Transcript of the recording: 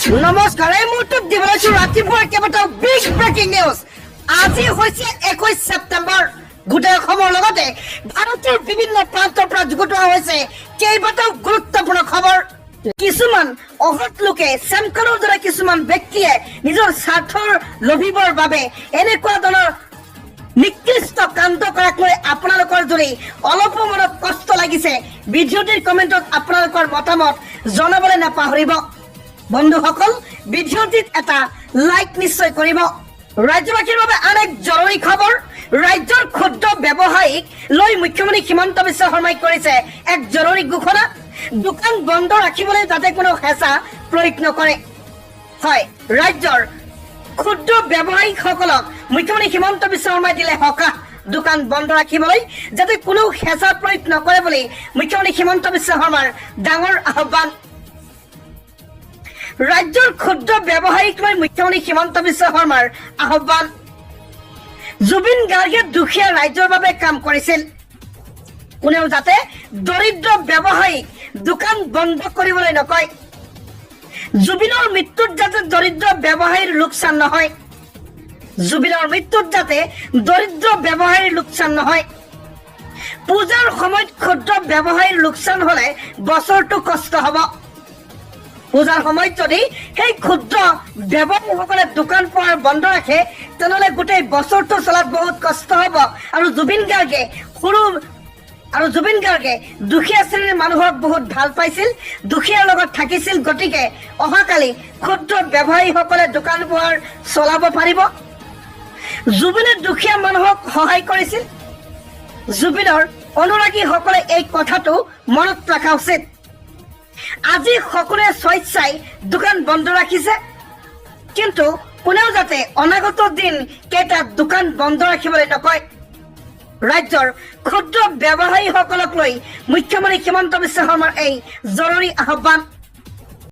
নমস্কাৰ, এই মুহূৰ্তত দিবলৈ ৰাতিপুৱাৰ কেইবাটাও বিগ ব্ৰেকিং নিউজ। আজি হৈছে 21 ছেপ্টেম্বৰ। গোটেই অসমৰ লগতে ভাৰতৰ বিভিন্ন প্ৰান্তৰ পৰা যুগুতোৱা হৈছে কেইবাটাও গুৰুত্বপূৰ্ণ খবৰ। কিছুমান অসৎ লোকে চেমকাৰৰ দৰে কিছুমান ব্যক্তিয়ে নিজৰ স্বাৰ্থৰ লভিবৰ বাবে এনেকুৱা ধৰণৰ নিকৃষ্ট কাণ্ড কৰাক লৈ আপোনালোকৰ যদি অলপো মনত কষ্ট লাগিছে, ভিডিঅ'টিৰ কমেণ্টত আপোনালোকৰ মতামত জনাবলৈ নাপাহৰিব। বন্ধুসকল, ভিডিঅ'টিত এটা লাইক নিশ্চয় কৰিব। ৰাজ্যবাসীৰ বাবে আন এক জৰুৰী খবৰ। ৰাজ্যৰ ক্ষুদ্ৰ ব্যৱসায়ীক লৈ মুখ্যমন্ত্ৰী হিমন্ত বিশ্ব শৰ্মাই কৰিছে এক জৰুৰী ঘোষণা। দোকান বন্ধ ৰাখিবলৈ যাতে কোনো হেঁচা প্ৰয়োগ নকৰে। হয়, ৰাজ্যৰ ক্ষুদ্ৰ ব্যৱসায়ীসকলক মুখ্যমন্ত্ৰী হিমন্ত বিশ্ব শৰ্মাই দিলে সকাহ। দোকান বন্ধ ৰাখিবলৈ যাতে কোনো হেঁচা প্ৰয়োগ নকৰে বুলি মুখ্যমন্ত্ৰী হিমন্ত বিশ্ব শৰ্মাৰ ডাঙৰ আহ্বান। ৰাজ্যৰ ক্ষুদ্ৰ ব্যৱসায়ীক লৈ মুখ্যমন্ত্ৰী হিমন্ত বিশ্ব শৰ্মাৰ আহ্বান। জুবিন গাৰ্গে দুখীয়া ৰাইজৰ বাবে কাম কৰিছিল। কোনেও যাতে দৰিদ্ৰ ব্যৱসায়ীক দোকান বন্ধ কৰিবলৈ নকয়। জুবিনৰ মৃত্যুত যাতে দৰিদ্ৰ ব্যৱসায়ীৰ লোকচান নহয়। জুবিনৰ মৃত্যুত যাতে দৰিদ্ৰ ব্যৱসায়ীৰ লোকচান নহয়। পূজাৰ সময়ত ক্ষুদ্ৰ ব্যৱসায়ীৰ লোকচান হলে বছৰটো কষ্ট হব। পূজাৰ সময়ত যদি সেই ক্ষুদ্ৰ ব্যৱসায়ীসকলে দোকান পোহাৰ বন্ধ ৰাখে, তেনেহলে গোটেই বছৰটো চলাত বহুত কষ্ট হব। আৰু জুবিন গাৰ্গে দুখীয়া শ্ৰেণীৰ মানুহক বহুত ভাল পাইছিল, দুখীয়াৰ লগত থাকিছিল। গতিকে অহাকালি ক্ষুদ্ৰ ব্যৱসায়ীসকলে দোকান পোহাৰ চলাব পাৰিব। জুবিনে দুখীয়া মানুহক সহায় কৰিছিল। জুবিনৰ অনুৰাগীসকলে এই কথাটো মনত ৰখা উচিত। আজি সকলোৱে স্বেচ্ছাই দোকান বন্ধ ৰাখিছে, কিন্তু কোনেও যাতে অনাগত দিন কেইটা দোকান বন্ধ ৰাখিবলৈ নকয়। ৰাজ্যৰ ক্ষুদ্ৰ ব্যৱসায়ীসকলক লৈ মুখ্যমন্ত্ৰী হিমন্ত বিশ্ব শৰ্মাৰ এই জৰুৰী আহ্বান।